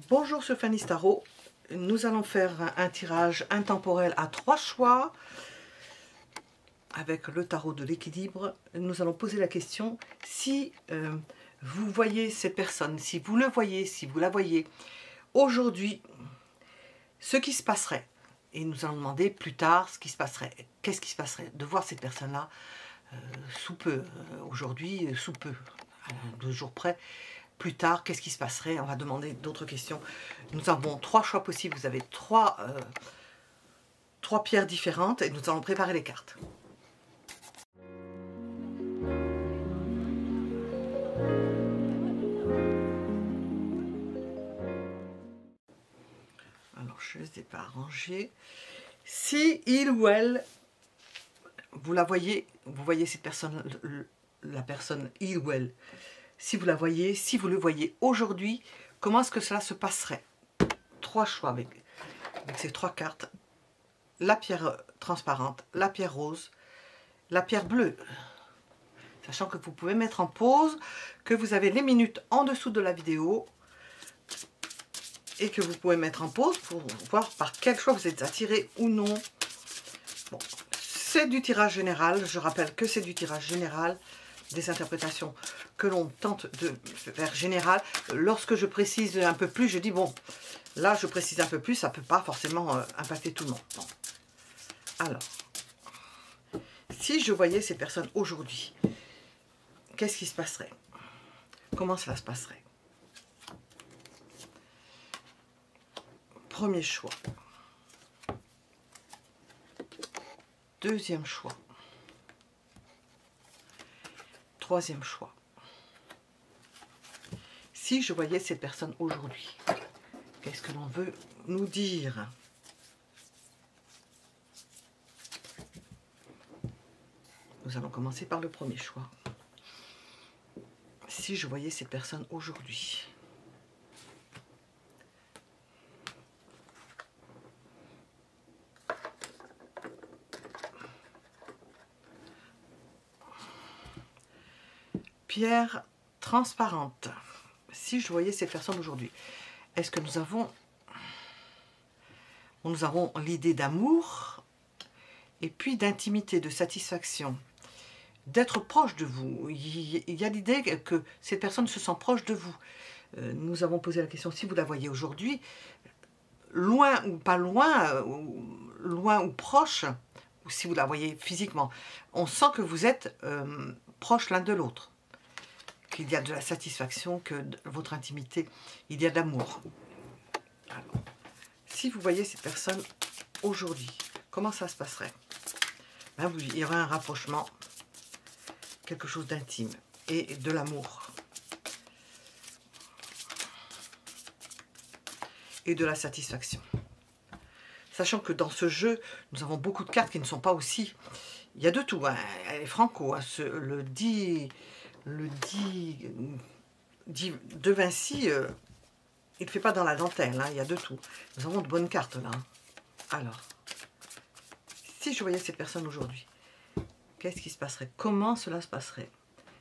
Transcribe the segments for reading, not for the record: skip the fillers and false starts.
Bonjour sur Fanny's Tarot, nous allons faire un tirage intemporel à 3 choix avec le tarot de l'équilibre. Nous allons poser la question si vous voyez cette personne, si vous le voyez, si vous la voyez aujourd'hui, ce qui se passerait. Et nous allons demander plus tard ce qui se passerait. Qu'est-ce qui se passerait de voir cette personne-là sous peu, aujourd'hui sous peu, à 2 jours près. Plus tard, qu'est-ce qui se passerait? On va demander d'autres questions. Nous avons 3 choix possibles. Vous avez trois pierres différentes et nous allons préparer les cartes. Alors, je les ai pas arrangées. Si il ou elle, vous la voyez, vous voyez cette personne, la personne il ou elle. Si vous la voyez, si vous le voyez aujourd'hui, comment est-ce que cela se passerait? 3 choix avec ces 3 cartes. La pierre transparente, la pierre rose, la pierre bleue. Sachant que vous pouvez mettre en pause, que vous avez les minutes en dessous de la vidéo et que vous pouvez mettre en pause pour voir par quel choix vous êtes attiré ou non. Bon, c'est du tirage général. Je rappelle que c'est du tirage général. Des interprétations que l'on tente de faire générales. Lorsque je précise un peu plus, je dis bon, là je précise un peu plus, ça ne peut pas forcément impacter tout le monde. Bon. Alors, si je voyais ces personnes aujourd'hui, qu'est-ce qui se passerait? Comment cela se passerait? Premier choix. Deuxième choix. Troisième choix. Si je voyais cette personne aujourd'hui, qu'est-ce que l'on veut nous dire? Nous allons commencer par le premier choix. Si je voyais cette personne aujourd'hui, pierre transparente. Si je voyais cette personne aujourd'hui, est-ce que nous avons l'idée d'amour et puis d'intimité, de satisfaction, d'être proche de vous? Il y a l'idée que cette personne se sent proche de vous. Nous avons posé la question, si vous la voyez aujourd'hui, loin ou pas loin, loin ou proche, ou si vous la voyez physiquement, on sent que vous êtes proches l'un de l'autre. Qu'il y a de la satisfaction, que votre intimité, il y a de l'amour. Alors, si vous voyez cette personne aujourd'hui, comment ça se passerait? Ben, il y aurait un rapprochement, quelque chose d'intime et de l'amour. Et de la satisfaction. Sachant que dans ce jeu, nous avons beaucoup de cartes qui ne sont pas aussi... Il y a de tout, hein. Elle est franco, hein. Le 10 de Vinci, il ne fait pas dans la dentelle, hein, il y a de tout. Nous avons de bonnes cartes là. Alors, si je voyais cette personne aujourd'hui, qu'est-ce qui se passerait? Comment cela se passerait?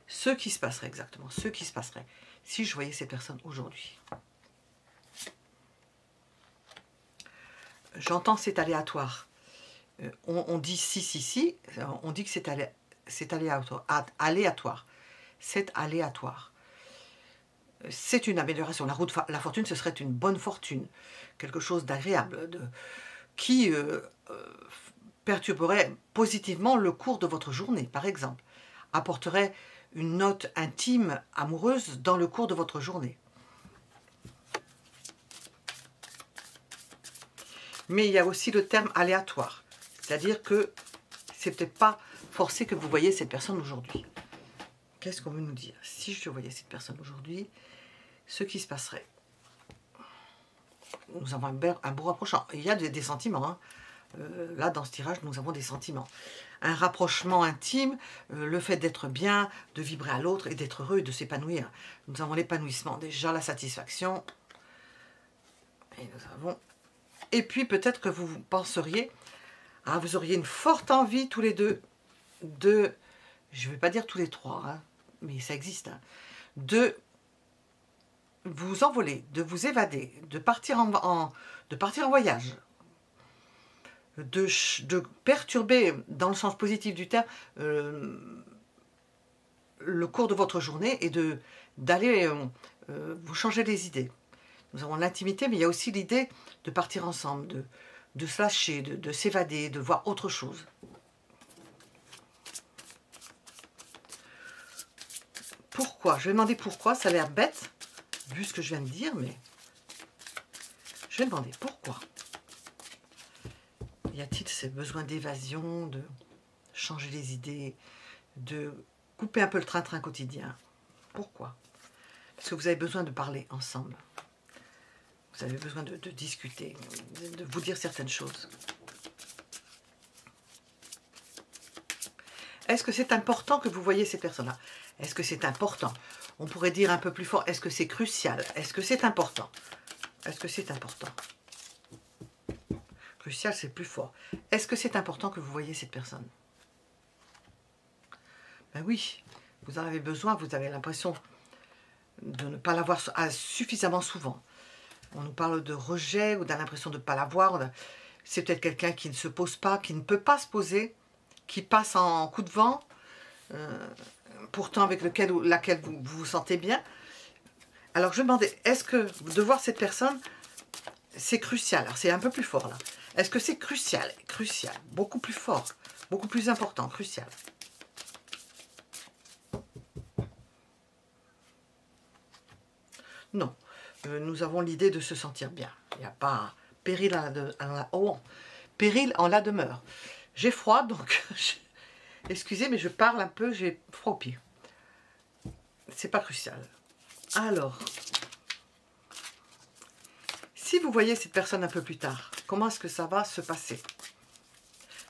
Ce qui se passerait exactement, ce qui se passerait si je voyais cette personne aujourd'hui. J'entends c'est aléatoire. On dit si, on dit que c'est aléatoire. C'est aléatoire. C'est une amélioration. La roue de la fortune, ce serait une bonne fortune. Quelque chose d'agréable, qui perturberait positivement le cours de votre journée, par exemple. Apporterait une note intime, amoureuse, dans le cours de votre journée. Mais il y a aussi le terme aléatoire. C'est-à-dire que c'est peut-être pas forcé que vous voyez cette personne aujourd'hui. Qu'est-ce qu'on veut nous dire? Si je voyais cette personne aujourd'hui, ce qui se passerait. Nous avons un beau rapprochement. Il y a des sentiments. Hein. Là, dans ce tirage, nous avons des sentiments. Un rapprochement intime, le fait d'être bien, de vibrer à l'autre et d'être heureux et de s'épanouir. Nous avons l'épanouissement, déjà la satisfaction. Et nous avons... Et puis peut-être que vous penseriez, ah, vous auriez une forte envie tous les deux de... Je ne vais pas dire tous les trois, hein, mais ça existe, hein, de vous envoler, de vous évader, de partir en voyage, de perturber, dans le sens positif du terme, le cours de votre journée et d'aller vous changer les idées. Nous avons l'intimité, mais il y a aussi l'idée de partir ensemble, de se lâcher, de s'évader, de voir autre chose. Pourquoi? Je vais demander pourquoi, ça a l'air bête, vu ce que je viens de dire, mais je vais demander pourquoi. Y a-t-il ces besoins d'évasion, de changer les idées, de couper un peu le train-train quotidien? Pourquoi? Parce que vous avez besoin de parler ensemble. Vous avez besoin de discuter, de vous dire certaines choses. Est-ce que c'est important que vous voyez ces personnes-là? Est-ce que c'est important? On pourrait dire un peu plus fort, est-ce que c'est crucial? Est-ce que c'est important? Est-ce que c'est important? Crucial, c'est plus fort. Est-ce que c'est important que vous voyez cette personne? Ben oui, vous en avez besoin, vous avez l'impression de ne pas la voir suffisamment souvent. On nous parle de rejet ou l'impression de ne pas la voir. C'est peut-être quelqu'un qui ne se pose pas, qui ne peut pas se poser, qui passe en coup de vent, pourtant avec laquelle vous vous sentez bien. Alors je me demandais, est-ce que de voir cette personne, c'est crucial? Alors c'est un peu plus fort là. Est-ce que c'est crucial? Crucial, beaucoup plus fort, beaucoup plus important, crucial. Non, nous avons l'idée de se sentir bien. Il n'y a pas péril péril en la demeure. J'ai froid, donc excusez, mais je parle un peu, j'ai froid aux pieds. C'est pas crucial. Alors, si vous voyez cette personne un peu plus tard, comment est-ce que ça va se passer?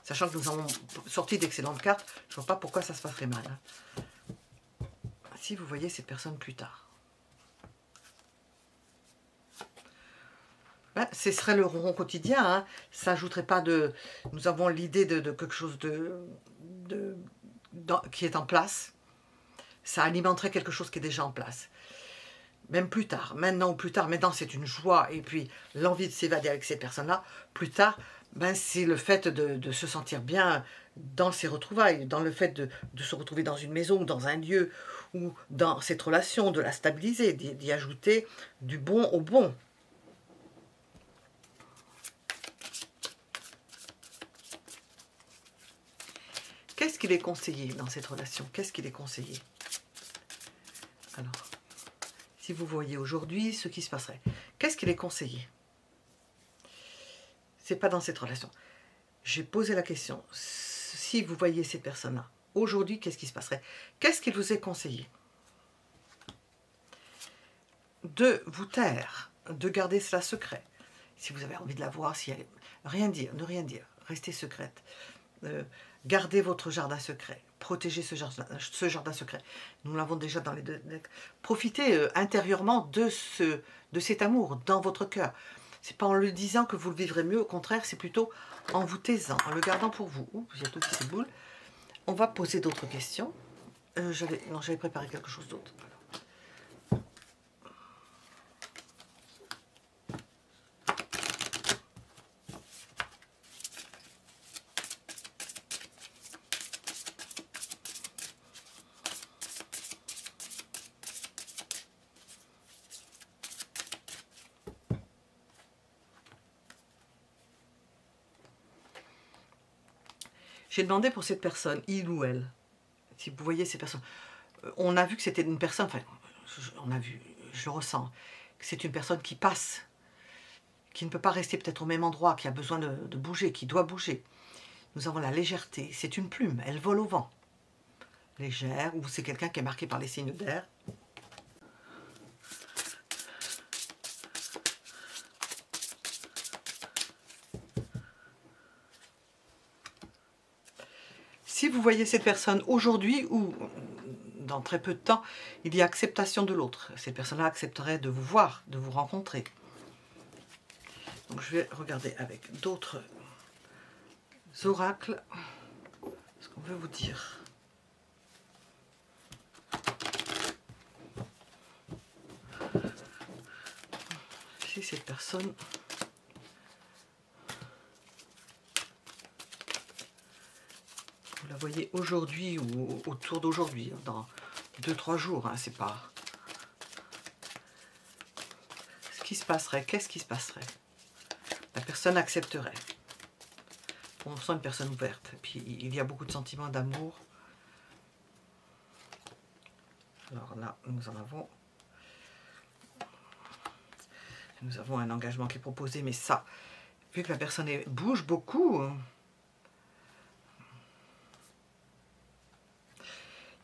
Sachant que nous avons sorti d'excellentes cartes, je ne vois pas pourquoi ça se passerait mal. Hein. Si vous voyez cette personne plus tard. Ben, ce serait le ronron quotidien, hein. Ça n'ajouterait pas de... Nous avons l'idée de quelque chose qui est en place. Ça alimenterait quelque chose qui est déjà en place. Même plus tard, maintenant ou plus tard, maintenant c'est une joie et puis l'envie de s'évader avec ces personnes-là. Plus tard, ben, c'est le fait de se sentir bien dans ces retrouvailles, dans le fait de se retrouver dans une maison ou dans un lieu ou dans cette relation, de la stabiliser, d'y ajouter du bon au bon. Qu'est-ce qu'il est conseillé dans cette relation? Qu'est-ce qu'il est conseillé? Alors, si vous voyez aujourd'hui ce qui se passerait, qu'est-ce qu'il est conseillé? C'est pas dans cette relation. J'ai posé la question, si vous voyez ces personnes-là, aujourd'hui, qu'est-ce qui se passerait? Qu'est-ce qu'il vous est conseillé? De vous taire, de garder cela secret. Si vous avez envie de la voir, si elle... rien dire, ne rien dire, restez secrète. Gardez votre jardin secret, protégez ce jardin secret. Nous l'avons déjà dans les deux. Profitez intérieurement de cet amour dans votre cœur. C'est pas en le disant que vous le vivrez mieux, au contraire, c'est plutôt en vous taisant, en le gardant pour vous. Ouh, j'ai tout ces boules. On va poser d'autres questions. J'avais préparé quelque chose d'autre. J'ai demandé pour cette personne, il ou elle, si vous voyez ces personnes, on a vu que c'était une personne, enfin, on a vu, je le ressens, que c'est une personne qui passe, qui ne peut pas rester peut-être au même endroit, qui a besoin de bouger, qui doit bouger. Nous avons la légèreté, c'est une plume, elle vole au vent. Légère, ou c'est quelqu'un qui est marqué par les signes d'air. Si vous voyez cette personne aujourd'hui ou dans très peu de temps, il y a acceptation de l'autre. Cette personne-là accepterait de vous voir, de vous rencontrer. Donc je vais regarder avec d'autres oracles ce qu'on veut vous dire. si cette personne... Vous la voyez aujourd'hui ou autour d'aujourd'hui, dans 2-3 jours, hein, c'est pas... Ce qui se passerait, qu'est-ce qui se passerait? La personne accepterait. On sent une personne ouverte. Et puis il y a beaucoup de sentiments d'amour. Alors là, nous avons un engagement qui est proposé, mais ça, vu que la personne bouge beaucoup,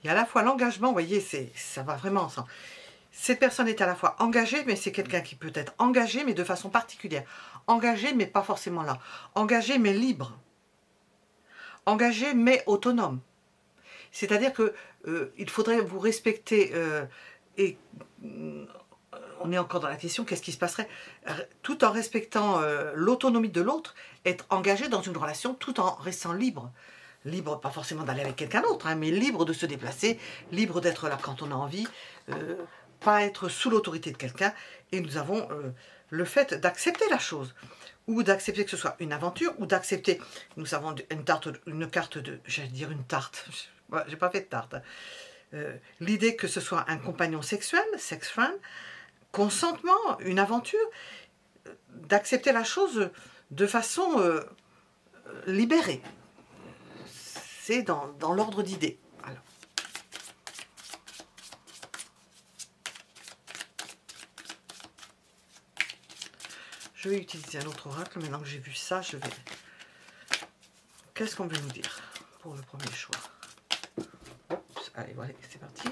il y a à la fois l'engagement, vous voyez, ça va vraiment ensemble. Cette personne est à la fois engagée, mais c'est quelqu'un qui peut être engagé, mais de façon particulière. Engagé, mais pas forcément là. Engagé, mais libre. Engagé, mais autonome. C'est-à-dire que il faudrait vous respecter et on est encore dans la question, qu'est-ce qui se passerait tout en respectant l'autonomie de l'autre, être engagé dans une relation tout en restant libre. Libre, pas forcément d'aller avec quelqu'un d'autre, hein, mais libre de se déplacer, libre d'être là quand on a envie, pas être sous l'autorité de quelqu'un. Et nous avons le fait d'accepter la chose, ou d'accepter que ce soit une aventure, ou d'accepter, nous avons une carte de, j'allais dire une tarte, j'ai pas fait de tarte, l'idée que ce soit un compagnon sexuel, sex friend, consentement, une aventure, d'accepter la chose de façon libérée. C'est dans l'ordre d'idées. Alors. Je vais utiliser un autre oracle. Maintenant que j'ai vu ça, je vais... Qu'est-ce qu'on veut nous dire pour le premier choix? Oups, allez, voilà, c'est parti.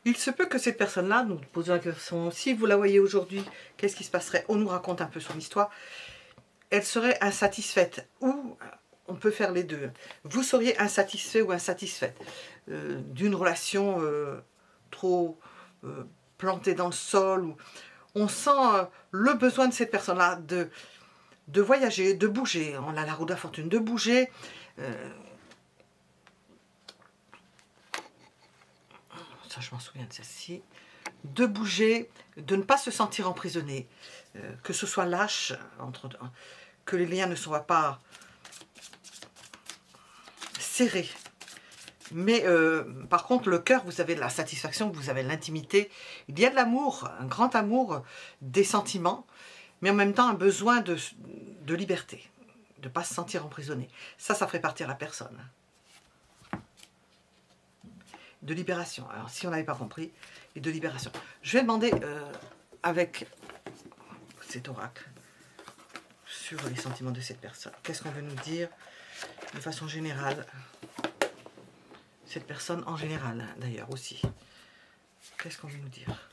Il se peut que cette personne-là, nous posons la question, si vous la voyez aujourd'hui, qu'est-ce qui se passerait? On nous raconte un peu son histoire. Elle serait insatisfaite, ou on peut faire les deux. Vous seriez insatisfait ou insatisfaite d'une relation trop plantée dans le sol. Ou... On sent le besoin de cette personne-là de voyager, de bouger. On a la roue de la fortune, de bouger. Ça, je m'en souviens de celle-ci. De bouger, de ne pas se sentir emprisonné. Que ce soit lâche, que les liens ne soient pas serrés. Mais par contre, le cœur, vous avez la satisfaction, vous avez l'intimité. Il y a de l'amour, un grand amour, des sentiments, mais en même temps un besoin de liberté, de ne pas se sentir emprisonné. Ça ferait partir la personne. De libération. Alors, si on n'avait pas compris, et de libération. Je vais demander avec cet oracle sur les sentiments de cette personne. Qu'est-ce qu'on veut nous dire de façon générale? Cette personne en général, hein, d'ailleurs, aussi. Qu'est-ce qu'on veut nous dire?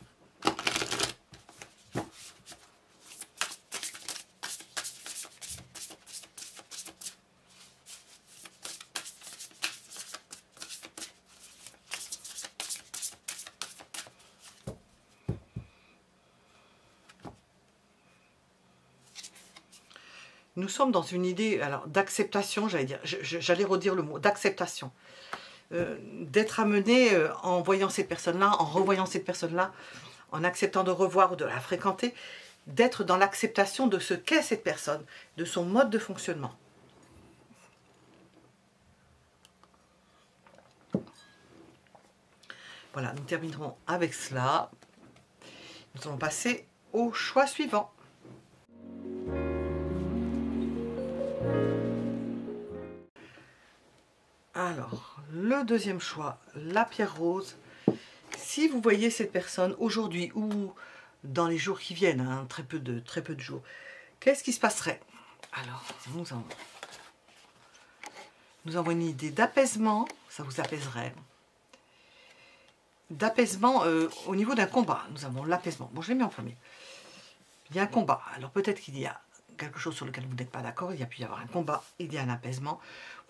Nous sommes dans une idée d'acceptation, j'allais dire, j'allais redire le mot, d'acceptation. D'être amené en voyant cette personne-là, en revoyant cette personne-là, en acceptant de revoir ou de la fréquenter, d'être dans l'acceptation de ce qu'est cette personne, de son mode de fonctionnement. Voilà, nous terminerons avec cela. Nous allons passer au choix suivant. Alors, le deuxième choix, la pierre rose. Si vous voyez cette personne aujourd'hui ou dans les jours qui viennent, hein, très peu de jours, qu'est-ce qui se passerait? Alors, nous avons une idée d'apaisement, ça vous apaiserait. D'apaisement au niveau d'un combat. Nous avons l'apaisement. Bon, je l'ai mis en premier. Il y a un combat. Alors peut-être qu'il y a quelque chose sur lequel vous n'êtes pas d'accord, il y a pu y avoir un combat, il y a un apaisement,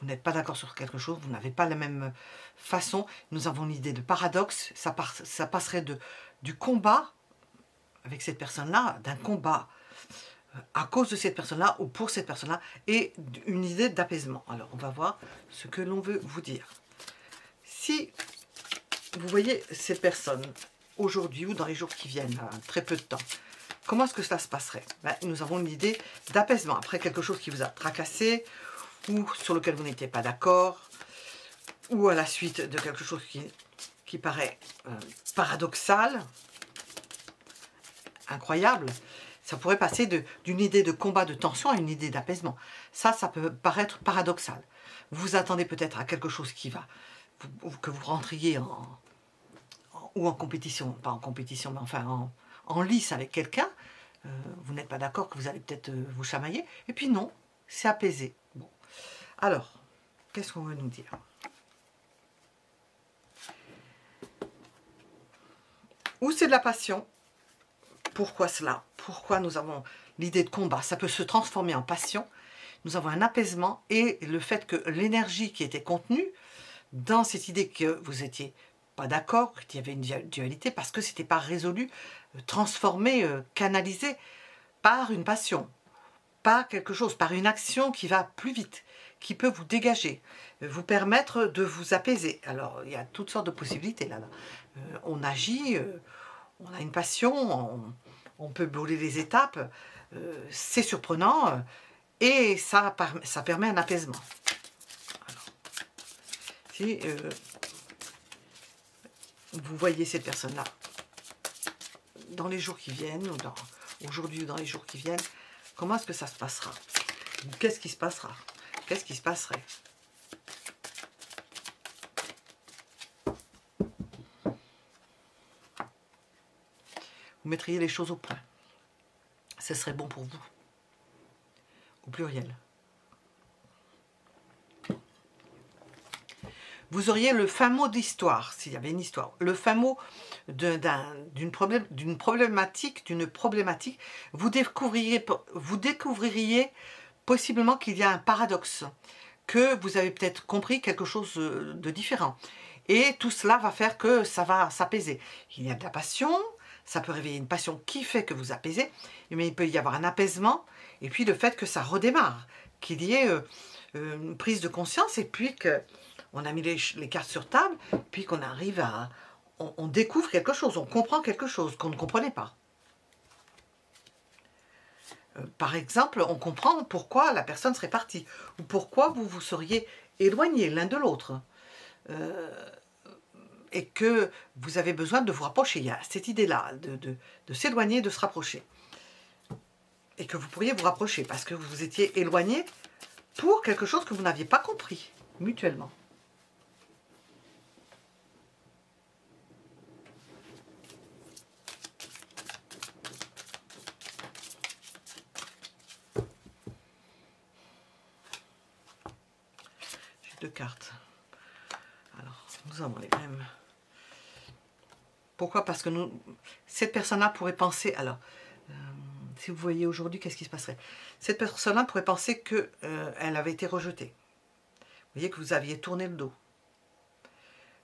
vous n'êtes pas d'accord sur quelque chose, vous n'avez pas la même façon, nous avons l'idée de paradoxe, ça passerait du combat avec cette personne-là, d'un combat à cause de cette personne-là ou pour cette personne-là, et une idée d'apaisement. Alors, on va voir ce que l'on veut vous dire. Si vous voyez cette personne aujourd'hui ou dans les jours qui viennent, très peu de temps, comment est-ce que cela se passerait? Nous avons une idée d'apaisement. Après quelque chose qui vous a tracassé, ou sur lequel vous n'étiez pas d'accord, ou à la suite de quelque chose qui paraît paradoxal, incroyable, ça pourrait passer d'une idée de combat, de tension à une idée d'apaisement. Ça peut paraître paradoxal. Vous vous attendez peut-être à quelque chose qui va, que vous rentriez ou en compétition, pas en compétition, mais enfin en lice avec quelqu'un, vous n'êtes pas d'accord, que vous allez peut-être vous chamailler, et puis non, c'est apaisé. Bon. Alors, qu'est-ce qu'on veut nous dire? Ou c'est de la passion. Pourquoi cela? Pourquoi nous avons l'idée de combat? Ça peut se transformer en passion. Nous avons un apaisement et le fait que l'énergie qui était contenue dans cette idée que vous n'étiez pas d'accord, qu'il y avait une dualité, parce que ce n'était pas résolu, transformé, canalisé par une passion, par quelque chose, par une action qui va plus vite, qui peut vous dégager, vous permettre de vous apaiser. Alors, il y a toutes sortes de possibilités là. On agit, on a une passion, on peut brûler les étapes, c'est surprenant, et ça permet un apaisement. Alors, si vous voyez cette personne-là dans les jours qui viennent, ou aujourd'hui ou dans les jours qui viennent, comment est-ce que ça se passera? Qu'est-ce qui se passera? Qu'est-ce qui se passerait? Vous mettriez les choses au point. Ce serait bon pour vous. Au pluriel. Vous auriez le fin mot d'histoire, s'il y avait une histoire. Le fin mot d'une problématique, vous découvririez possiblement qu'il y a un paradoxe, que vous avez peut-être compris quelque chose de différent. Et tout cela va faire que ça va s'apaiser. Il y a de la passion, ça peut réveiller une passion qui fait que vous apaisez, mais il peut y avoir un apaisement, et puis le fait que ça redémarre, qu'il y ait une prise de conscience, et puis qu'on a mis les cartes sur table, puis qu'on arrive à... On découvre quelque chose, on comprend quelque chose qu'on ne comprenait pas. Par exemple, on comprend pourquoi la personne serait partie, ou pourquoi vous vous seriez éloignés l'un de l'autre, et que vous avez besoin de vous rapprocher. Il y a cette idée-là, de s'éloigner, de se rapprocher. Et que vous pourriez vous rapprocher, parce que vous vous étiez éloignés pour quelque chose que vous n'aviez pas compris, mutuellement. Deux cartes. Alors, nous avons les mêmes. Pourquoi? Parce que cette personne-là pourrait penser... Alors, si vous voyez aujourd'hui, qu'est-ce qui se passerait? Cette personne-là pourrait penser qu'elle avait été rejetée. Vous voyez que vous aviez tourné le dos.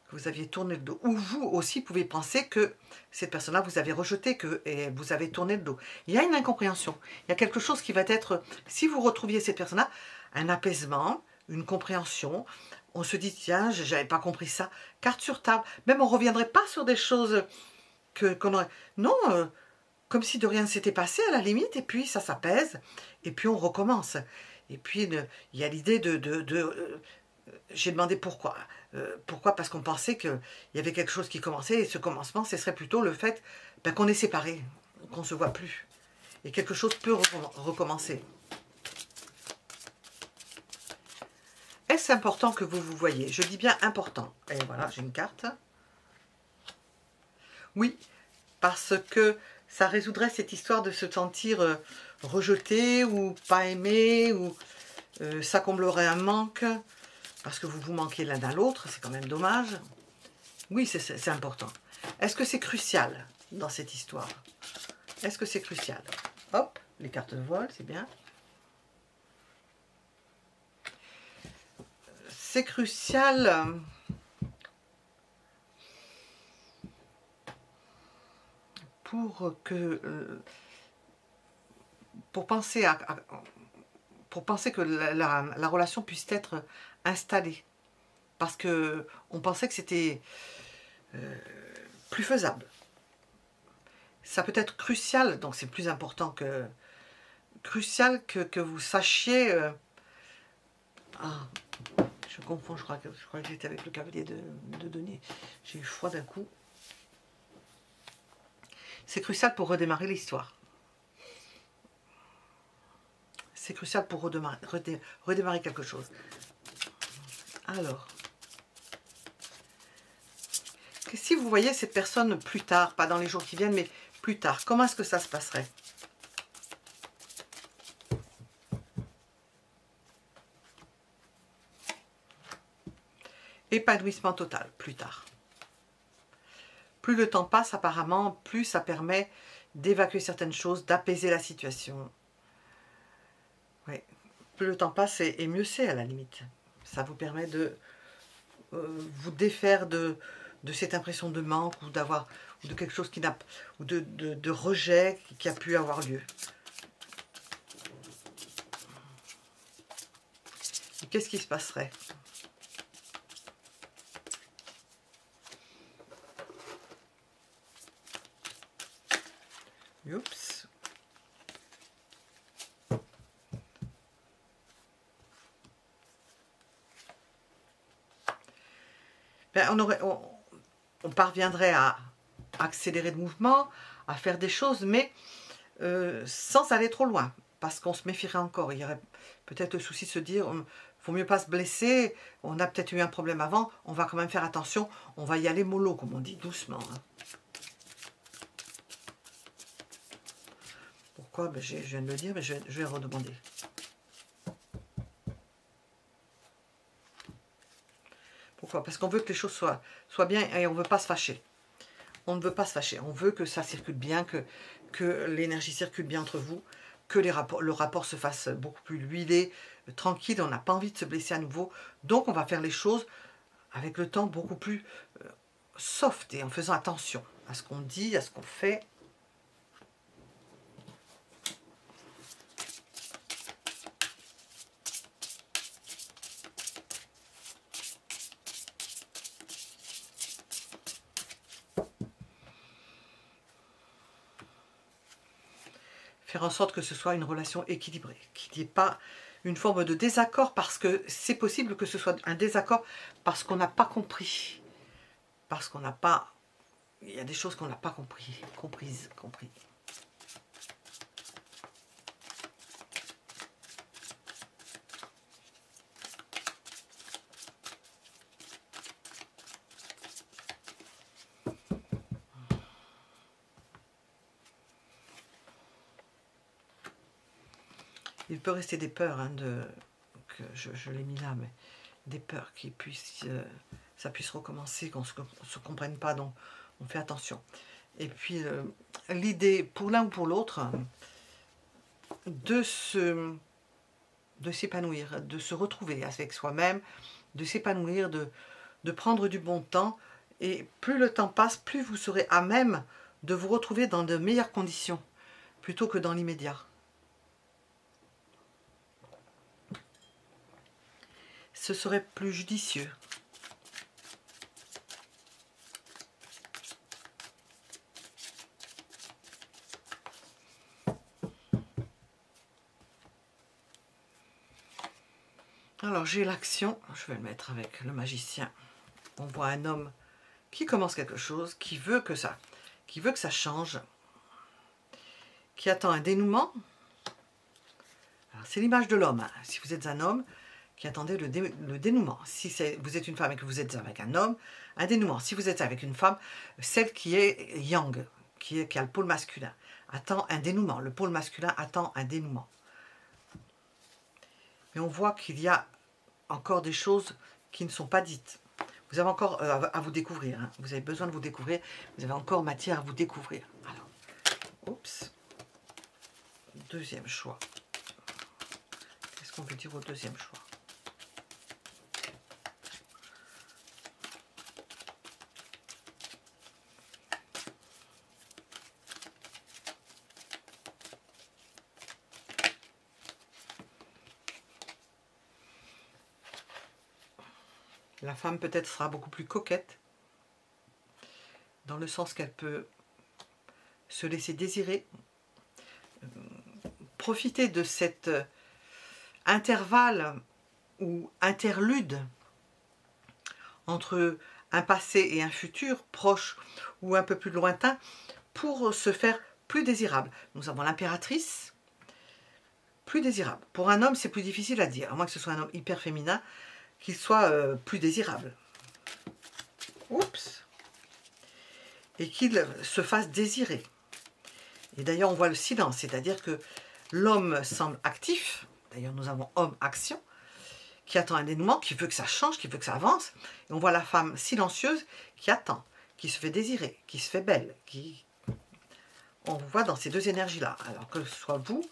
Que vous aviez tourné le dos. Ou vous aussi pouvez penser que cette personne-là vous avez rejeté, et vous avez tourné le dos. Il y a une incompréhension. Il y a quelque chose qui va être... Si vous retrouviez cette personne-là, un apaisement, une compréhension, on se dit, tiens, j'avais pas compris ça, carte sur table, même on reviendrait pas sur des choses qu'on aurait... Non, comme si de rien ne s'était passé à la limite, et puis ça s'apaise, et puis on recommence. Et puis il y a l'idée j'ai demandé pourquoi. Pourquoi? Parce qu'on pensait qu'il y avait quelque chose qui commençait, et ce commencement, ce serait plutôt le fait qu'on est séparés, qu'on ne se voit plus. Et quelque chose peut recommencer. Est-ce important que vous vous voyez? Je dis bien important. Et voilà, j'ai une carte. Oui, parce que ça résoudrait cette histoire de se sentir rejeté ou pas aimé, ou ça comblerait un manque, parce que vous vous manquez l'un à l'autre, c'est quand même dommage. Oui, c'est important. Est-ce que c'est crucial dans cette histoire? Est-ce que c'est crucial? Hop, les cartes de vol, c'est bien. c'est crucial pour penser que la relation puisse être installée. Parce que on pensait que c'était plus faisable. Ça peut être crucial, donc c'est plus important que que vous sachiez... ah, je confonds, je crois que j'étais avec le cavalier de denier. J'ai eu froid d'un coup. C'est crucial pour redémarrer l'histoire. C'est crucial pour redémarrer quelque chose. Alors, si vous voyez cette personne plus tard, pas dans les jours qui viennent, mais plus tard, comment est-ce que ça se passerait? Épanouissement total, plus tard. Plus le temps passe, apparemment, plus ça permet d'évacuer certaines choses, d'apaiser la situation. Oui. Plus le temps passe, et mieux c'est à la limite. Ça vous permet de vous défaire de cette impression de manque ou de quelque chose qui n'a, ou de rejet qui a pu avoir lieu. Qu'est-ce qui se passerait? Oups. Ben, on parviendrait à accélérer le mouvement, à faire des choses, mais sans aller trop loin, parce qu'on se méfierait encore. Il y aurait peut-être le souci de se dire, faut mieux pas se blesser, on a peut-être eu un problème avant, on va quand même faire attention, on va y aller mollo, comme on dit, doucement. Hein. Pourquoi? Ben, je viens de le dire, mais je vais redemander. Pourquoi? Parce qu'on veut que les choses soient bien et on ne veut pas se fâcher. On ne veut pas se fâcher. On veut que ça circule bien, que l'énergie circule bien entre vous, que le rapport se fasse beaucoup plus huilé, tranquille. On n'a pas envie de se blesser à nouveau. Donc, on va faire les choses avec le temps beaucoup plus soft et en faisant attention à ce qu'on dit, à ce qu'on fait. Faire en sorte que ce soit une relation équilibrée, qu'il n'y ait pas une forme de désaccord, parce que c'est possible que ce soit un désaccord parce qu'on n'a pas compris. Parce qu'on n'a pas... Il y a des choses qu'on n'a pas compris. Il peut rester des peurs, hein, que je l'ai mis là, mais des peurs qui puissent, ça puisse recommencer, qu'on se comprenne pas, donc on fait attention. Et puis l'idée pour l'un ou pour l'autre de s'épanouir, de se retrouver avec soi-même, de s'épanouir, de prendre du bon temps. Et plus le temps passe, plus vous serez à même de vous retrouver dans de meilleures conditions, plutôt que dans l'immédiat. Ce serait plus judicieux. Alors j'ai l'action, je vais le mettre avec le magicien. On voit un homme qui commence quelque chose, qui veut que ça change, qui attend un dénouement. C'est l'image de l'homme, hein. Si vous êtes un homme qui attendait le dénouement. Si vous êtes une femme et que vous êtes avec un homme, un dénouement. Si vous êtes avec une femme, celle qui est yang, qui a le pôle masculin, attend un dénouement. Le pôle masculin attend un dénouement. Mais on voit qu'il y a encore des choses qui ne sont pas dites. Vous avez encore à vous découvrir. Hein. Vous avez besoin de vous découvrir. Vous avez encore matière à vous découvrir. Alors, oups. Deuxième choix. Qu'est-ce qu'on veut dire au deuxième choix? La femme peut-être sera beaucoup plus coquette, dans le sens qu'elle peut se laisser désirer, profiter de cet intervalle ou interlude entre un passé et un futur proche ou un peu plus lointain pour se faire plus désirable. Nous avons l'impératrice, plus désirable. Pour un homme, c'est plus difficile à dire, à moins que ce soit un homme hyper féminin, qu'il soit plus désirable. Oups. Et qu'il se fasse désirer. Et d'ailleurs, on voit le silence, c'est-à-dire que l'homme semble actif. D'ailleurs, nous avons homme-action, qui attend un dénouement, qui veut que ça change, qui veut que ça avance. Et on voit la femme silencieuse qui attend, qui se fait désirer, qui se fait belle. On vous voit dans ces deux énergies-là, alors que ce soit vous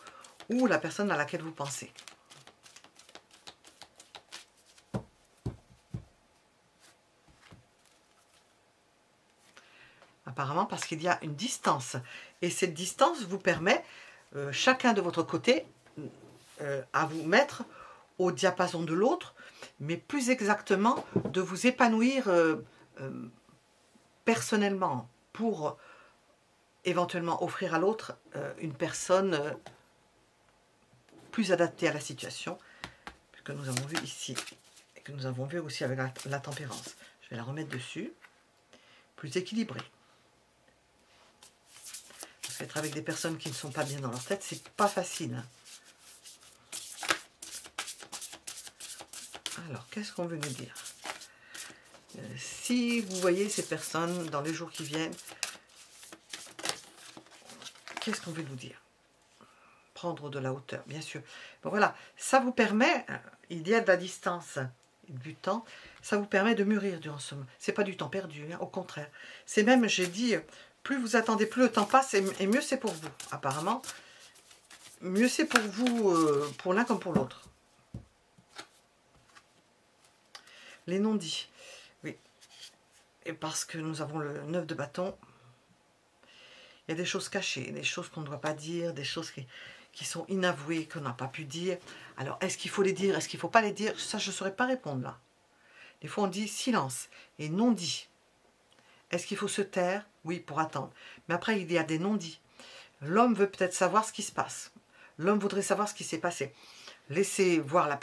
ou la personne à laquelle vous pensez. Apparemment parce qu'il y a une distance. Et cette distance vous permet, chacun de votre côté, à vous mettre au diapason de l'autre, mais plus exactement de vous épanouir personnellement pour éventuellement offrir à l'autre une personne plus adaptée à la situation que nous avons vu ici et que nous avons vu aussi avec la tempérance. Je vais la remettre dessus, plus équilibrée. Parce qu'être avec des personnes qui ne sont pas bien dans leur tête, c'est pas facile. Hein. Alors, qu'est-ce qu'on veut nous dire? Si vous voyez ces personnes dans les jours qui viennent, qu'est-ce qu'on veut nous dire? Prendre de la hauteur, bien sûr. Bon, voilà, ça vous permet, il y a de la distance, du temps, ça vous permet de mûrir durant ce moment. C'est pas du temps perdu, hein, au contraire. C'est même, j'ai dit, plus vous attendez, plus le temps passe, et mieux c'est pour vous. Apparemment, mieux c'est pour vous, pour l'un comme pour l'autre. Les non-dits, oui. Et parce que nous avons le 9 de bâton, il y a des choses cachées, des choses qu'on ne doit pas dire, des choses qui sont inavouées, qu'on n'a pas pu dire. Alors, est-ce qu'il faut les dire, est-ce qu'il ne faut pas les dire? Ça, je ne saurais pas répondre là. Des fois, on dit silence et non-dit. Est-ce qu'il faut se taire? Oui, pour attendre. Mais après, il y a des non-dits. L'homme veut peut-être savoir ce qui se passe. L'homme voudrait savoir ce qui s'est passé. Laissez voir la...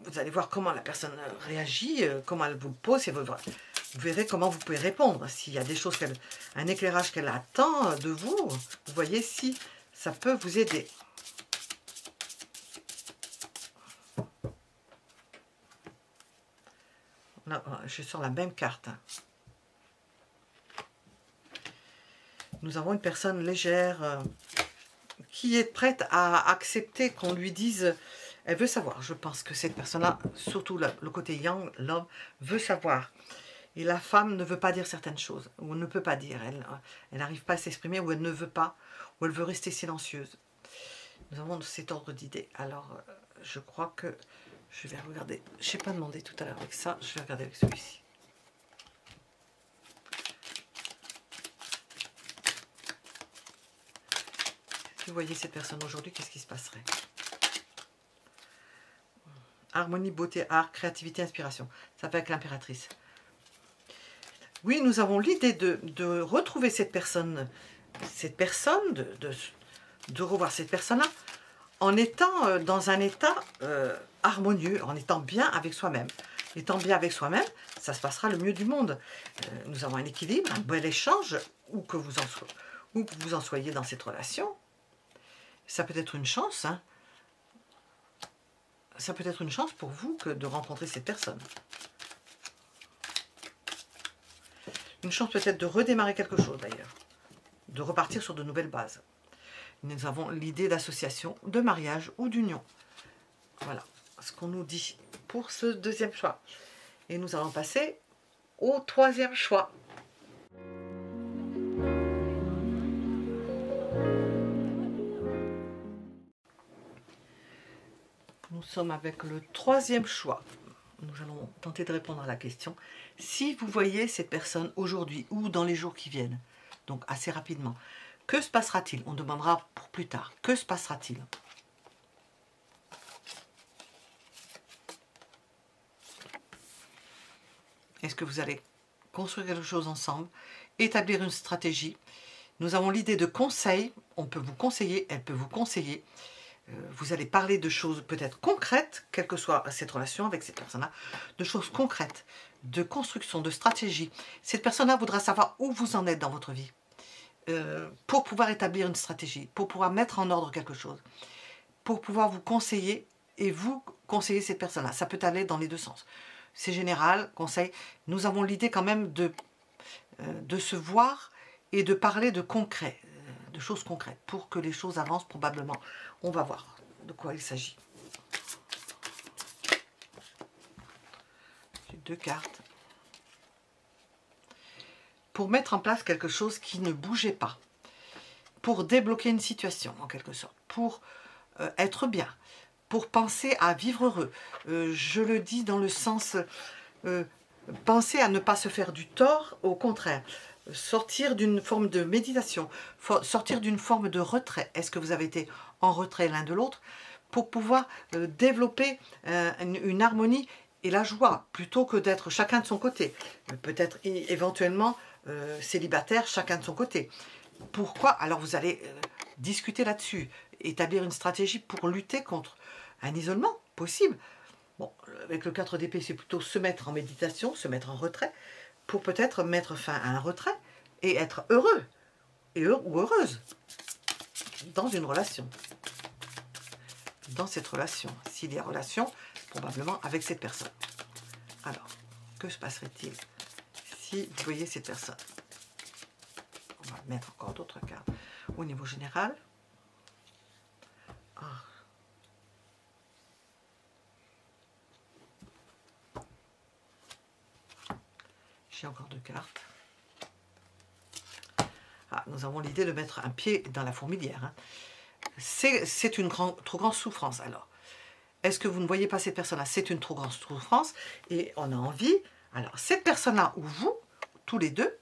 vous allez voir comment la personne réagit, comment elle vous le pose, et vous verrez comment vous pouvez répondre. S'il y a des choses, un éclairage qu'elle attend de vous, vous voyez si ça peut vous aider. Là, je sors la même carte. Nous avons une personne légère qui est prête à accepter qu'on lui dise... Elle veut savoir. Je pense que cette personne-là, surtout le côté yang, l'homme, veut savoir. Et la femme ne veut pas dire certaines choses, ou ne peut pas dire. Elle n'arrive pas à s'exprimer, ou elle ne veut pas, ou elle veut rester silencieuse. Nous avons cet ordre d'idées. Alors, je crois que je vais regarder. Je n'ai pas demandé tout à l'heure avec ça. Je vais regarder avec celui-ci. Si vous voyez cette personne aujourd'hui, qu'est-ce qui se passerait? Harmonie, beauté, art, créativité, inspiration. Ça fait avec l'impératrice. Oui, nous avons l'idée de retrouver cette personne, de revoir cette personne-là, en étant dans un état harmonieux, en étant bien avec soi-même. Étant bien avec soi-même, ça se passera le mieux du monde. Nous avons un équilibre, un bel échange, où que vous en soyez dans cette relation. Ça peut être une chance, hein. Ça peut être une chance pour vous que de rencontrer cette personne. Une chance peut-être de redémarrer quelque chose d'ailleurs. De repartir sur de nouvelles bases. Nous avons l'idée d'association, de mariage ou d'union. Voilà ce qu'on nous dit pour ce deuxième choix. Et nous allons passer au troisième choix. Nous sommes avec le troisième choix. Nous allons tenter de répondre à la question. Si vous voyez cette personne aujourd'hui ou dans les jours qui viennent, donc assez rapidement, que se passera-t-il? On demandera pour plus tard. Que se passera-t-il? Est-ce que vous allez construire quelque chose ensemble, établir une stratégie? Nous avons l'idée de conseil, on peut vous conseiller, elle peut vous conseiller. Vous allez parler de choses peut-être concrètes, quelle que soit cette relation avec cette personne-là, de choses concrètes, de construction, de stratégie. Cette personne-là voudra savoir où vous en êtes dans votre vie, pour pouvoir établir une stratégie, pour pouvoir mettre en ordre quelque chose, pour pouvoir vous conseiller et vous conseiller cette personne-là. Ça peut aller dans les deux sens. C'est général, conseil. Nous avons l'idée quand même de se voir et de parler de concret, de choses concrètes, pour que les choses avancent probablement. On va voir de quoi il s'agit. J'ai 2 cartes. Pour mettre en place quelque chose qui ne bougeait pas. Pour débloquer une situation, en quelque sorte. Pour être bien. Pour penser à vivre heureux. Je le dis dans le sens... penser à ne pas se faire du tort, au contraire. Sortir d'une forme de méditation, sortir d'une forme de retrait. Est-ce que vous avez été en retrait l'un de l'autre pour pouvoir développer une harmonie et la joie, plutôt que d'être chacun de son côté. Peut-être éventuellement célibataire, chacun de son côté. Pourquoi? Alors vous allez discuter là-dessus, établir une stratégie pour lutter contre un isolement possible. Bon, avec le 4 d'épée, c'est plutôt se mettre en méditation, se mettre en retrait, pour peut-être mettre fin à un retrait et être heureux ou heureuse dans une relation. Dans cette relation, s'il y a relation, probablement avec cette personne. Alors, que se passerait-il si vous voyez cette personne? On va mettre encore d'autres cartes. Au niveau général, j'ai encore 2 cartes. Nous avons l'idée de mettre un pied dans la fourmilière. Hein. C'est une trop grande souffrance. Alors, est-ce que vous ne voyez pas cette personne-là? C'est une trop grande souffrance et on a envie, alors cette personne-là ou vous, tous les deux,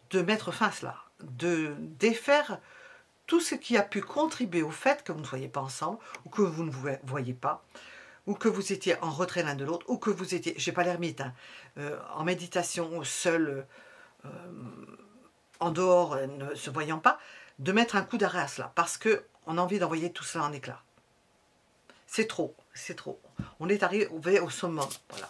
de mettre fin à cela, de défaire tout ce qui a pu contribuer au fait que vous ne soyez pas ensemble, ou que vous ne vous voyez pas, ou que vous étiez en retrait l'un de l'autre, ou que vous étiez, j'ai pas l'ermite, hein, en méditation, seul, en dehors, ne se voyant pas, de mettre un coup d'arrêt à cela, parce qu'on a envie d'envoyer tout cela en éclats. C'est trop, c'est trop. On est arrivé au summum, voilà.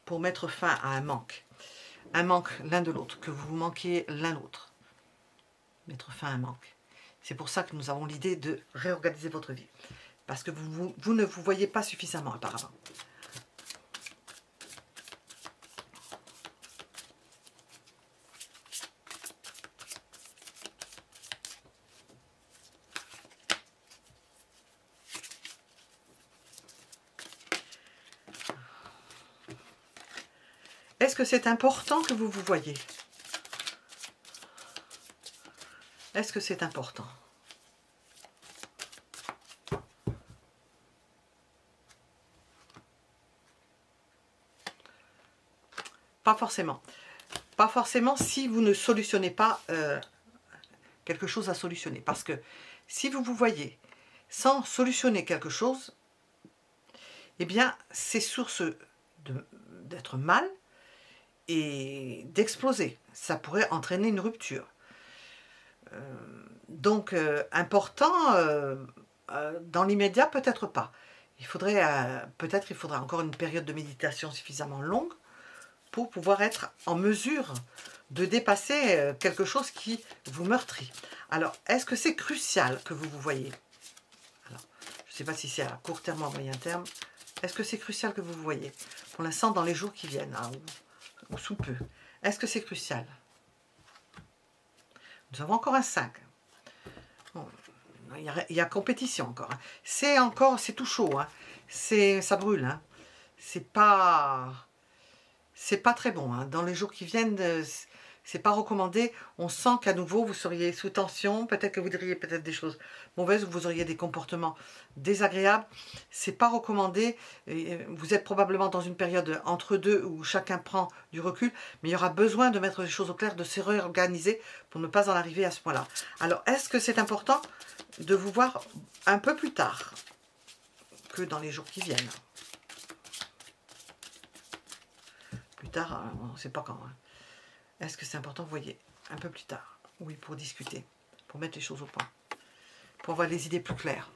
Pour mettre fin à un manque l'un de l'autre, que vous vous manquiez l'un l'autre. Mettre fin à un manque. C'est pour ça que nous avons l'idée de réorganiser votre vie. Parce que vous ne vous voyez pas suffisamment apparemment. Est-ce que c'est important que vous vous voyez? Est-ce que c'est important? Pas forcément. Pas forcément si vous ne solutionnez pas quelque chose à solutionner. Parce que si vous vous voyez sans solutionner quelque chose, eh bien, c'est source d'être mal et d'exploser. Ça pourrait entraîner une rupture. Donc, important, dans l'immédiat, peut-être pas. Peut-être il faudra encore une période de méditation suffisamment longue pour pouvoir être en mesure de dépasser quelque chose qui vous meurtrit. Alors, est-ce que c'est crucial que vous vous voyez? Alors, je ne sais pas si c'est à court terme ou à moyen terme. Est-ce que c'est crucial que vous vous voyez? Pour l'instant, dans les jours qui viennent, hein, ou sous peu. Est-ce que c'est crucial? Nous avons encore un 5. Bon, il y a compétition encore. Hein. C'est tout chaud. Hein. Ça brûle. Hein. C'est pas très bon. Hein. Dans les jours qui viennent, C'est pas recommandé. On sent qu'à nouveau, vous seriez sous tension. Peut-être que vous diriez peut-être des choses mauvaises ou vous auriez des comportements désagréables. C'est pas recommandé. Vous êtes probablement dans une période entre deux où chacun prend du recul. Mais il y aura besoin de mettre les choses au clair, de se réorganiser pour ne pas en arriver à ce point-là. Alors, est-ce que c'est important de vous voir un peu plus tard que dans les jours qui viennent? Plus tard, on ne sait pas quand. Hein. Est-ce que c'est important, vous voyez, un peu plus tard? Oui, pour discuter, pour mettre les choses au point, pour avoir les idées plus claires.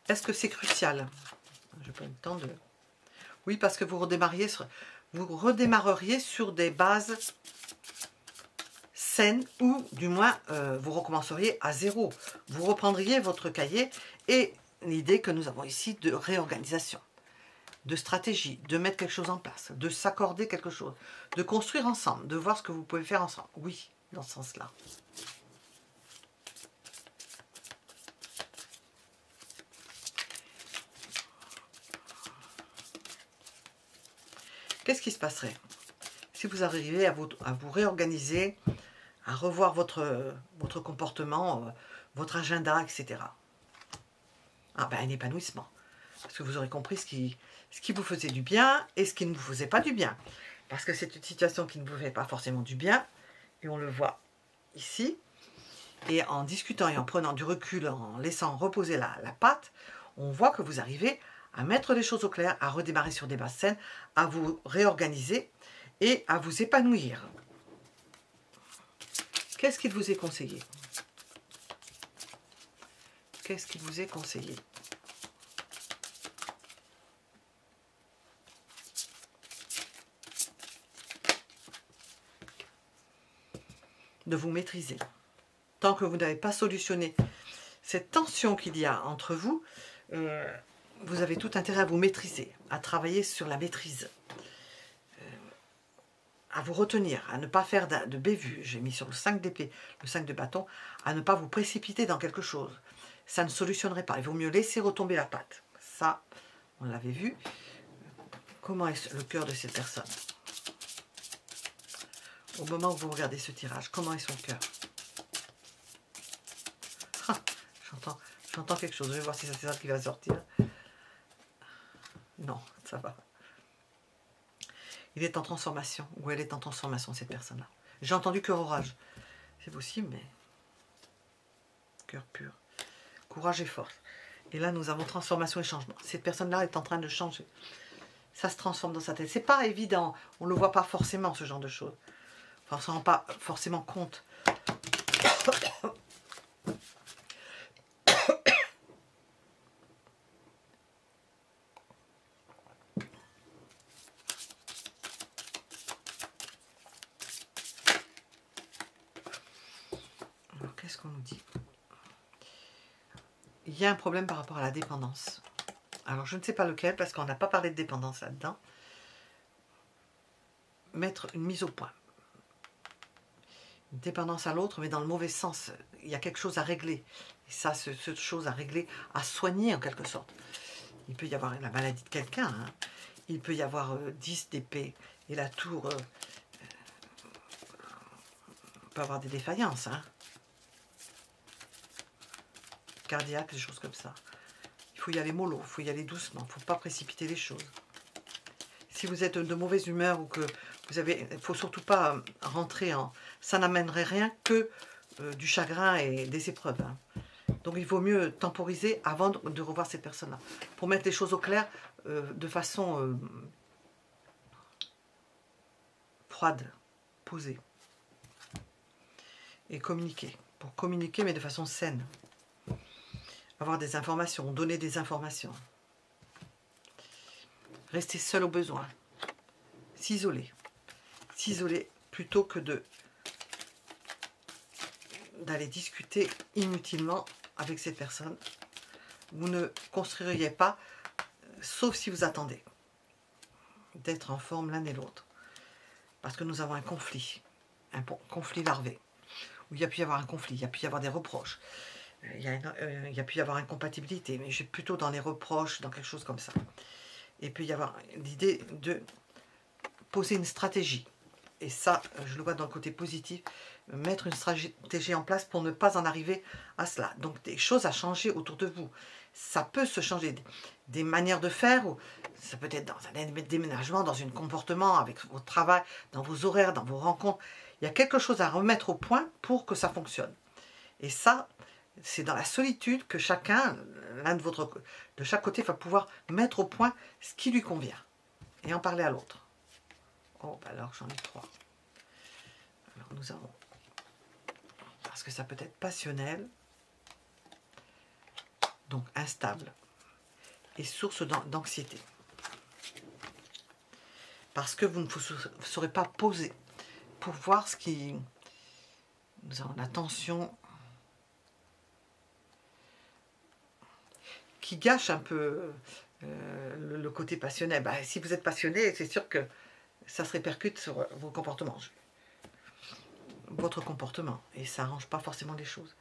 Est-ce que c'est crucial? Je n'ai pas eu le temps de... Oui, parce que vous redémarreriez sur des bases saines ou du moins vous recommenceriez à zéro. Vous reprendriez votre cahier et l'idée que nous avons ici de réorganisation, de stratégie, de mettre quelque chose en place, de s'accorder quelque chose, de construire ensemble, de voir ce que vous pouvez faire ensemble. Oui, dans ce sens-là. Qu'est-ce qui se passerait si vous arrivez à vous réorganiser, à revoir votre comportement, votre agenda, etc. Ah ben, un épanouissement. Parce que vous aurez compris ce qui vous faisait du bien et ce qui ne vous faisait pas du bien. Parce que c'est une situation qui ne vous fait pas forcément du bien. Et on le voit ici. Et en discutant et en prenant du recul, en laissant reposer la patte, on voit que vous arrivez à mettre les choses au clair, à redémarrer sur des bases saines, à vous réorganiser et à vous épanouir. Qu'est-ce qu'il vous est conseillé? Qu'est-ce qu'il vous est conseillé? De vous maîtriser. Tant que vous n'avez pas solutionné cette tension qu'il y a entre vous, vous avez tout intérêt à vous maîtriser, à travailler sur la maîtrise, à vous retenir, à ne pas faire de bévue. J'ai mis sur le 5 d'épée, le 5 de bâton, à ne pas vous précipiter dans quelque chose. Ça ne solutionnerait pas. Il vaut mieux laisser retomber la patte. Ça, on l'avait vu. Comment est le cœur de cette personne? Au moment où vous regardez ce tirage, comment est son cœur? Ah, j'entends quelque chose. Je vais voir si c'est ça qui va sortir. Non, ça va. Il est en transformation, ou elle est en transformation, cette personne-là. J'ai entendu cœur orage. C'est possible, mais... Cœur pur. Courage et force. Et là, nous avons transformation et changement. Cette personne-là est en train de changer. Ça se transforme dans sa tête. C'est pas évident. On ne le voit pas forcément, ce genre de choses. Enfin, on ne s'en rend pas forcément compte. Alors, qu'est-ce qu'on nous dit? Il y a un problème par rapport à la dépendance. Alors, je ne sais pas lequel, parce qu'on n'a pas parlé de dépendance là-dedans. Mettre une mise au point. Une dépendance à l'autre, mais dans le mauvais sens. Il y a quelque chose à régler. Et ça, cette chose à régler, à soigner en quelque sorte. Il peut y avoir la maladie de quelqu'un. Hein. Il peut y avoir 10 d'épée. Et la tour peut avoir des défaillances. Hein. Cardiaque, des choses comme ça. Il faut y aller mollo, il faut y aller doucement. Il ne faut pas précipiter les choses. Si vous êtes de mauvaise humeur ou que vous avez... Il ne faut surtout pas rentrer en... Ça n'amènerait rien que du chagrin et des épreuves. Hein. Donc il vaut mieux temporiser avant de revoir cette personne-là. Pour mettre les choses au clair de façon froide, posée. Et communiquer. Pour communiquer, mais de façon saine. Avoir des informations, donner des informations. Rester seul au besoin. S'isoler. S'isoler plutôt que d'aller discuter inutilement avec cette personne. Vous ne construiriez pas, sauf si vous attendez d'être en forme l'un et l'autre. Parce que nous avons un conflit larvé. Où il y a pu y avoir un conflit, il y a pu y avoir des reproches. il y a pu y avoir incompatibilité, mais j'ai plutôt dans les reproches, dans quelque chose comme ça. Et puis il y avoir l'idée de poser une stratégie. Et ça, je le vois dans le côté positif, mettre une stratégie en place pour ne pas en arriver à cela. Donc des choses à changer autour de vous. Ça peut se changer, des manières de faire, ou ça peut être dans un déménagement, dans un comportement, avec votre travail, dans vos horaires, dans vos rencontres. Il y a quelque chose à remettre au point pour que ça fonctionne. Et ça, c'est dans la solitude que chacun, de chaque côté, va pouvoir mettre au point ce qui lui convient. Et en parler à l'autre. Oh, bah alors j'en ai 3. Alors nous avons, parce que ça peut être passionnel, donc instable, et source d'anxiété. Parce que vous ne vous serez pas posé pour voir ce qui... Nous avons la tension qui gâche un peu le côté passionnel. Bah, si vous êtes passionné, c'est sûr que ça se répercute sur vos comportements, votre comportement, et ça n'arrange pas forcément les choses.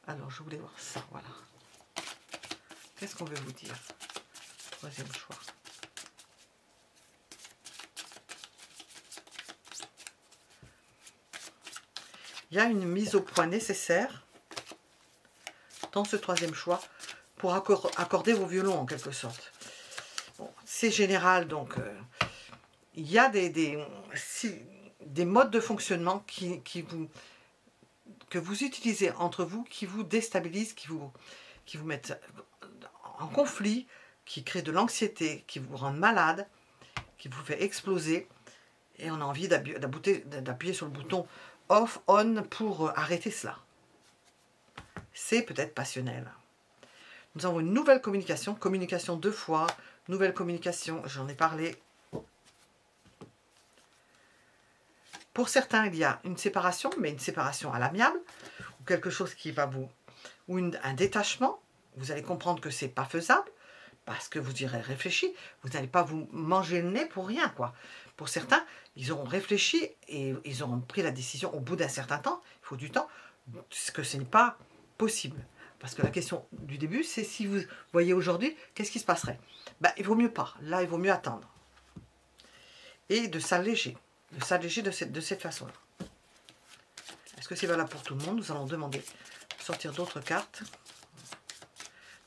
Alors, je voulais voir ça, voilà. Qu'est-ce qu'on veut vous dire? Troisième choix. Il y a une mise au point nécessaire dans ce troisième choix pour accorder vos violons, en quelque sorte. Bon, c'est général, donc... il y a des modes de fonctionnement que vous utilisez entre vous, qui vous déstabilisent, qui vous mettent en conflit, qui créent de l'anxiété, qui vous rendent malade, qui vous fait exploser. Et on a envie d'appuyer sur le bouton off, on pour arrêter cela. C'est peut-être passionnel. Nous avons une nouvelle communication 2 fois, nouvelle communication, j'en ai parlé. Pour certains, il y a une séparation, mais une séparation à l'amiable, ou quelque chose qui va vous... ou un détachement. Vous allez comprendre que c'est pas faisable, parce que vous irez réfléchir. Vous n'allez pas vous manger le nez pour rien, quoi. Pour certains, ils auront réfléchi et ils auront pris la décision au bout d'un certain temps, il faut du temps, que ce n'est pas possible. Parce que la question du début, c'est si vous voyez aujourd'hui, qu'est-ce qui se passerait? Ben, il vaut mieux pas. Là, il vaut mieux attendre. Et de s'alléger. De s'alléger de cette façon-là. Est-ce que c'est valable pour tout le monde? Nous allons demander de sortir d'autres cartes.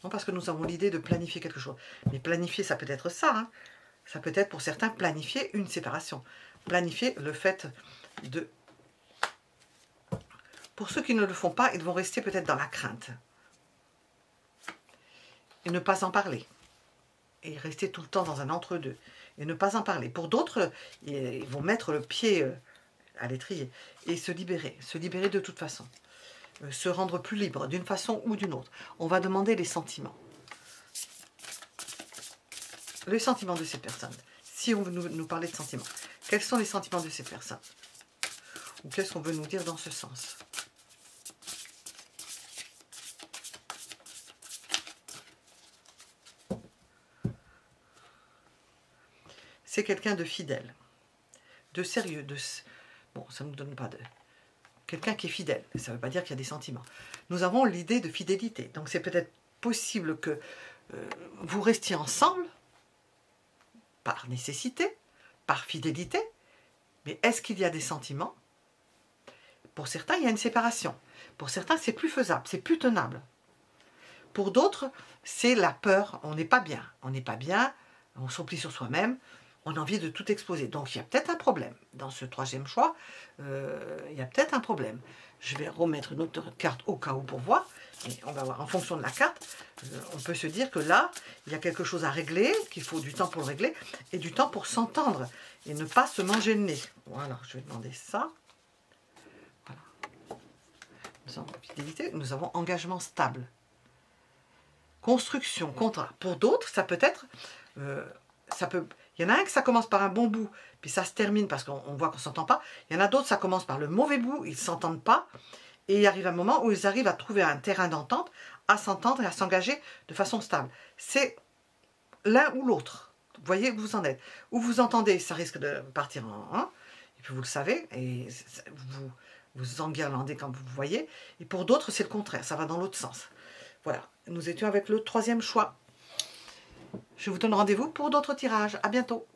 Non, parce que nous avons l'idée de planifier quelque chose. Mais planifier, ça peut être ça. Hein. Ça peut être pour certains planifier une séparation. Planifier le fait de... Pour ceux qui ne le font pas, ils vont rester peut-être dans la crainte. Et ne pas en parler. Et rester tout le temps dans un entre-deux. Et ne pas en parler. Pour d'autres, ils vont mettre le pied à l'étrier et se libérer de toute façon. Se rendre plus libre d'une façon ou d'une autre. On va demander les sentiments. Les sentiments de cette personne. Si on veut nous parler de sentiments, quels sont les sentiments de cette personne? Ou qu'est-ce qu'on veut nous dire dans ce sens? C'est quelqu'un de fidèle, de sérieux, bon, ça ne nous donne pas de... Quelqu'un qui est fidèle, ça ne veut pas dire qu'il y a des sentiments. Nous avons l'idée de fidélité, donc c'est peut-être possible que vous restiez ensemble, par nécessité, par fidélité, mais est-ce qu'il y a des sentiments? Pour certains, il y a une séparation. Pour certains, c'est plus faisable, c'est plus tenable. Pour d'autres, c'est la peur, on n'est pas bien. On n'est pas bien, on s'oublie sur soi-même, on a envie de tout exploser. Donc il y a peut-être un problème. Dans ce troisième choix, il y a peut-être un problème. Je vais remettre une autre carte au cas où pour voir. Et on va voir en fonction de la carte. On peut se dire que là, il y a quelque chose à régler, qu'il faut du temps pour le régler, et du temps pour s'entendre, et ne pas se manger le nez. Voilà, je vais demander ça. Voilà. Nous avons fidélité, nous avons engagement stable. Construction, contrat. Pour d'autres, ça peut être... il y en a un que ça commence par un bon bout, puis ça se termine parce qu'on voit qu'on ne s'entend pas. Il y en a d'autres, ça commence par le mauvais bout, ils ne s'entendent pas. Et il arrive un moment où ils arrivent à trouver un terrain d'entente, à s'entendre et à s'engager de façon stable. C'est l'un ou l'autre. Vous voyez où vous en êtes. Où vous entendez, ça risque de partir en un, et puis vous le savez, et vous enguirlandez quand vous voyez. Et pour d'autres, c'est le contraire, ça va dans l'autre sens. Voilà, nous étions avec le troisième choix. Je vous donne rendez-vous pour d'autres tirages. À bientôt.